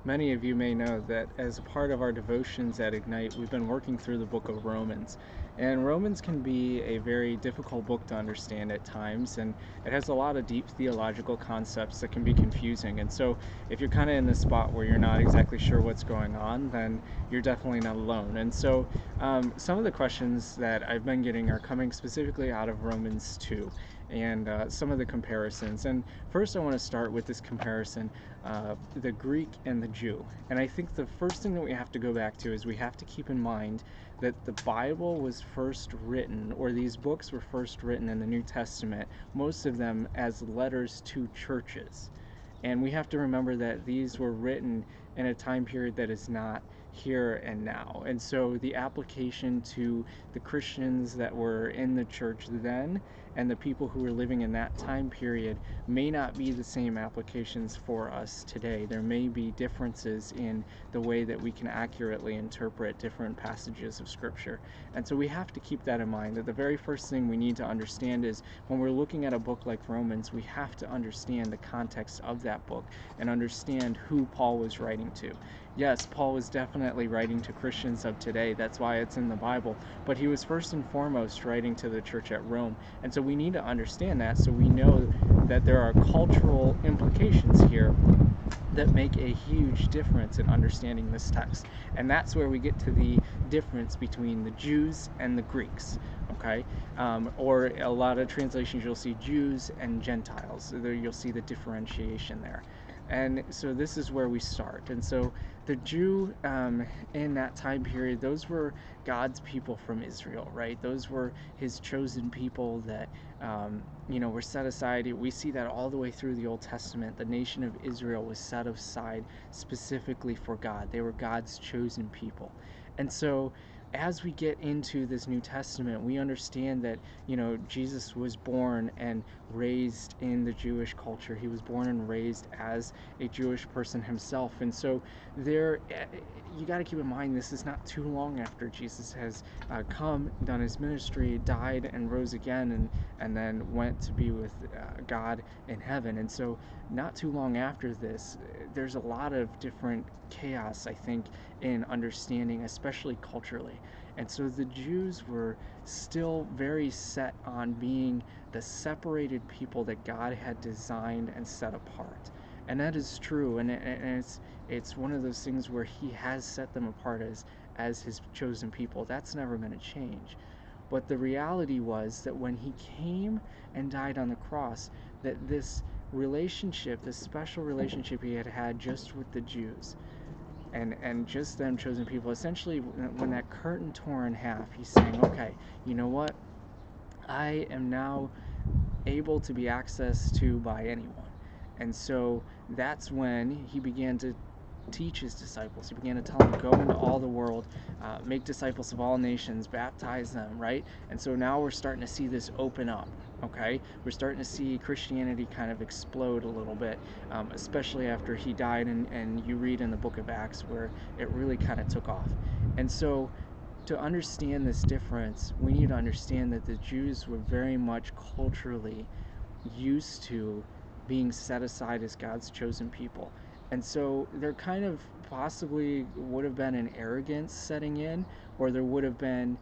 Many of you may know that as a part of our devotions at Ignite, we've been working through the book of Romans. And Romans can be a very difficult book to understand at times, and it has a lot of deep theological concepts that can be confusing. And so, if you're kind of in this spot where you're not exactly sure what's going on, then you're definitely not alone. And so, some of the questions that I've been getting are coming specifically out of Romans 2 and some of the comparisons. And first, I want to start with this comparison, the Greek and the Jew. And I think the first thing that we have to go back to is we have to keep in mind that the Bible was first written, or these books were first written in the New Testament, most of them as letters to churches. And we have to remember that these were written in a time period that is not here and now. And so the application to the Christians that were in the church then and the people who were living in that time period may not be the same applications for us today. There may be differences in the way that we can accurately interpret different passages of Scripture. And so we have to keep that in mind, that the very first thing we need to understand is when we're looking at a book like Romans, we have to understand the context of that book and understand who Paul was writing to. Yes, Paul was definitely writing to Christians of today. That's why it's in the Bible. But he was first and foremost writing to the church at Rome. And so we need to understand that so we know that there are cultural implications here that make a huge difference in understanding this text. And that's where we get to the difference between the Jews and the Greeks. Okay? Or a lot of translations you'll see Jews and Gentiles. There you'll see the differentiation there. And so this is where we start. And so the Jew in that time period, those were God's people from Israel, right? Those were his chosen people that, were set aside. We see that all the way through the Old Testament. The nation of Israel was set aside specifically for God. They were God's chosen people. And so as we get into this New Testament, we understand that, Jesus was born and raised in the Jewish culture. He was born and raised as a Jewish person himself. And so you got to keep in mind, this is not too long after Jesus has come, done his ministry, died, and rose again, and then went to be with God in heaven. And so not too long after this, there's a lot of different chaos, I think, in understanding, especially culturally. And so the Jews were still very set on being the separated people that God had designed and set apart. And that is true, and it's one of those things where he has set them apart as his chosen people. That's never going to change. But the reality was that when he came and died on the cross, that this relationship, this special relationship he had just with the Jews, and just them chosen people, essentially when that curtain tore in half, he's saying, okay, you know what? I am now able to be accessed to by anyone. And so that's when he began to teach his disciples. He began to tell them, go into all the world, make disciples of all nations, baptize them, right? And so now we're starting to see this open up, okay? We're starting to see Christianity kind of explode a little bit, especially after he died, and you read in the book of Acts where it really kind of took off. And so to understand this difference, we need to understand that the Jews were very much culturally used to being set aside as God's chosen people. And so there kind of possibly would have been an arrogance setting in, or there would have been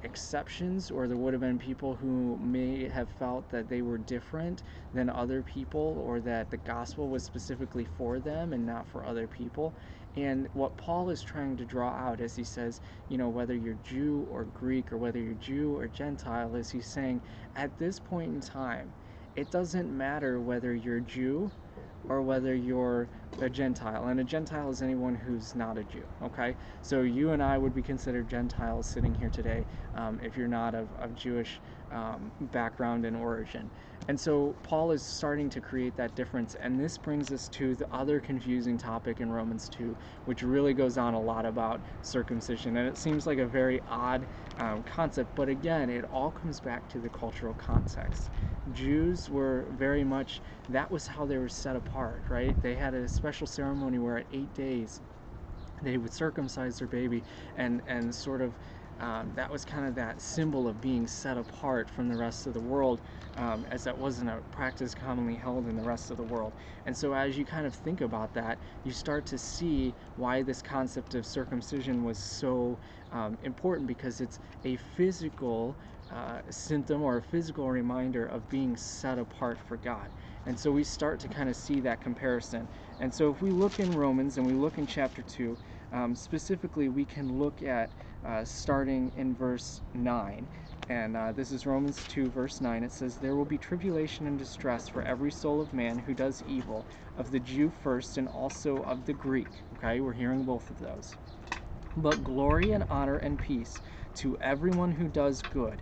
exceptions, or there would have been people who may have felt that they were different than other people, or that the gospel was specifically for them and not for other people. And what Paul is trying to draw out as he says, whether you're Jew or Greek, or whether you're Jew or Gentile, is he's saying at this point in time, it doesn't matter whether you're Jew or whether you're a Gentile. And a Gentile is anyone who's not a Jew, okay? So you and I would be considered Gentiles sitting here today if you're not of Jewish background and origin. And so Paul is starting to create that difference, and this brings us to the other confusing topic in Romans 2, which really goes on a lot about circumcision. And it seems like a very odd concept, but again, it all comes back to the cultural context. Jews were very much, that was how they were set apart, right? They had a special ceremony where at 8 days they would circumcise their baby and sort of that was kind of that symbol of being set apart from the rest of the world, as that wasn't a practice commonly held in the rest of the world. And so as you kind of think about that, you start to see why this concept of circumcision was so important, because it's a physical symptom or a physical reminder of being set apart for God. And so we start to kind of see that comparison. And so if we look in Romans and we look in chapter 2, specifically we can look at starting in verse 9. And this is Romans 2, verse 9. It says, "There will be tribulation and distress for every soul of man who does evil, of the Jew first and also of the Greek." Okay, we're hearing both of those. "But glory and honor and peace to everyone who does good,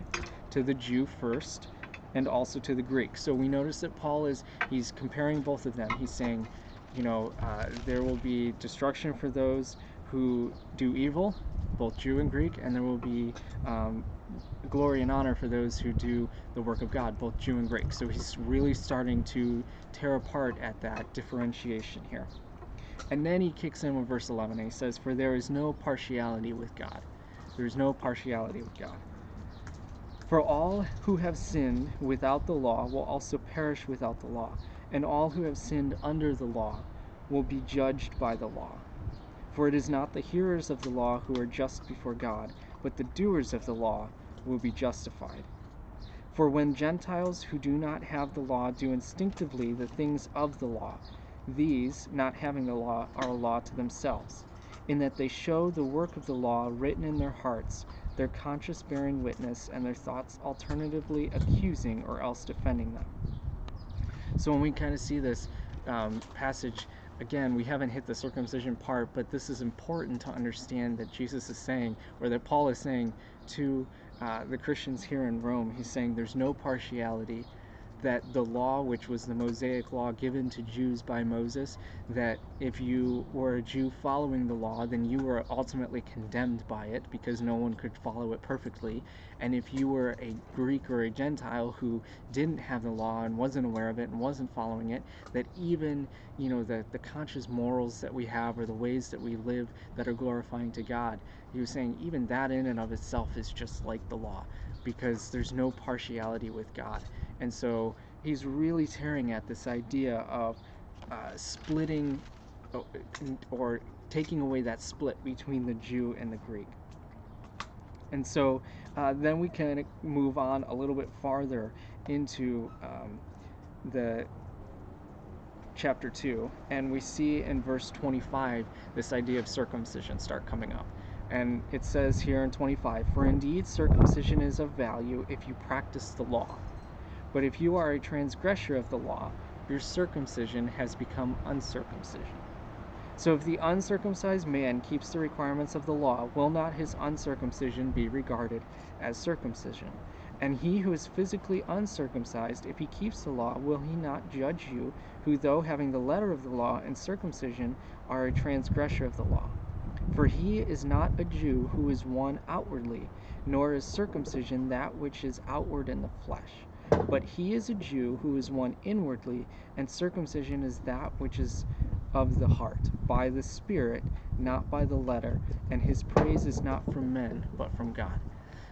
to the Jew first and also to the Greek." So we notice that Paul he's comparing both of them. He's saying, there will be destruction for those who do evil, both Jew and Greek, and there will be glory and honor for those who do the work of God, both Jew and Greek. So he's really starting to tear apart at that differentiation here. And then he kicks in with verse 11, and he says, "For there is no partiality with God." There is no partiality with God. "For all who have sinned without the law will also perish without the law, and all who have sinned under the law will be judged by the law. For it is not the hearers of the law who are just before God, but the doers of the law will be justified. For when Gentiles who do not have the law do instinctively the things of the law, these, not having the law, are a law to themselves, in that they show the work of the law written in their hearts, their conscience bearing witness, and their thoughts alternatively accusing or else defending them." So when we kind of see this passage, again, we haven't hit the circumcision part, but this is important to understand that Jesus is saying, or that Paul is saying to the Christians here in Rome. He's saying there's no partiality, that the law, which was the Mosaic law given to Jews by Moses, that if you were a Jew following the law, then you were ultimately condemned by it because no one could follow it perfectly. And if you were a Greek or a Gentile who didn't have the law and wasn't aware of it and wasn't following it, that even, the conscious morals that we have or the ways that we live that are glorifying to God, he was saying even that in and of itself is just like the law, because there's no partiality with God. And so he's really tearing at this idea of splitting or taking away that split between the Jew and the Greek. And so then we can move on a little bit farther into the chapter 2, and we see in verse 25 this idea of circumcision start coming up. And it says here in 25, "For indeed circumcision is of value if you practice the law. But if you are a transgressor of the law, your circumcision has become uncircumcision. So if the uncircumcised man keeps the requirements of the law, will not his uncircumcision be regarded as circumcision? And he who is physically uncircumcised, if he keeps the law, will he not judge you, who though having the letter of the law and circumcision are a transgressor of the law? For he is not a Jew who is one outwardly, nor is circumcision that which is outward in the flesh. But he is a Jew who is one inwardly, and circumcision is that which is of the heart, by the Spirit, not by the letter, and his praise is not from men, but from God."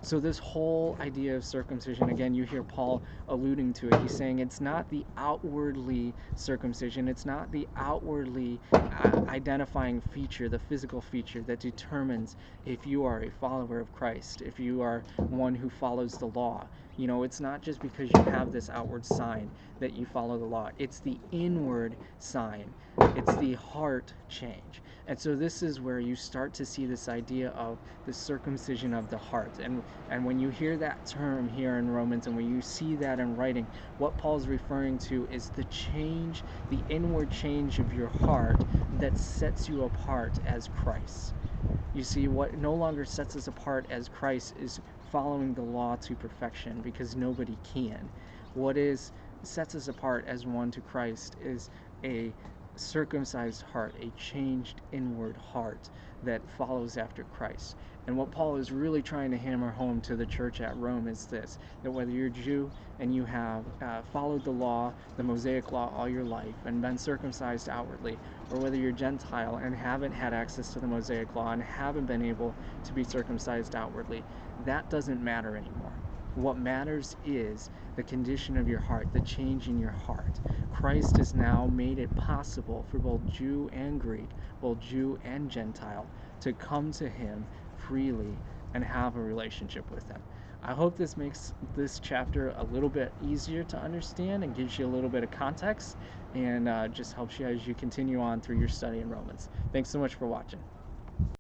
So this whole idea of circumcision, again, you hear Paul alluding to it. He's saying it's not the outwardly circumcision, it's not the outwardly identifying feature, the physical feature that determines if you are a follower of Christ, if you are one who follows the law. It's not just because you have this outward sign that you follow the law. It's the inward sign. It's the heart change. And so this is where you start to see this idea of the circumcision of the heart. And when you hear that term here in Romans, and when you see that in writing, what Paul's referring to is the change, the inward change of your heart that sets you apart as Christ. You see, what no longer sets us apart as Christ is following the law to perfection, because nobody can. What sets us apart as one to Christ is a circumcised heart, a changed inward heart that follows after Christ. And what Paul is really trying to hammer home to the church at Rome is this: that whether you're Jew and you have followed the law, the Mosaic law, all your life and been circumcised outwardly, or whether you're Gentile and haven't had access to the Mosaic law and haven't been able to be circumcised outwardly, that doesn't matter anymore. What matters is the condition of your heart, the change in your heart. Christ has now made it possible for both Jew and Greek, both Jew and Gentile, to come to him freely and have a relationship with him. I hope this makes this chapter a little bit easier to understand and gives you a little bit of context, and just helps you as you continue on through your study in Romans. Thanks so much for watching.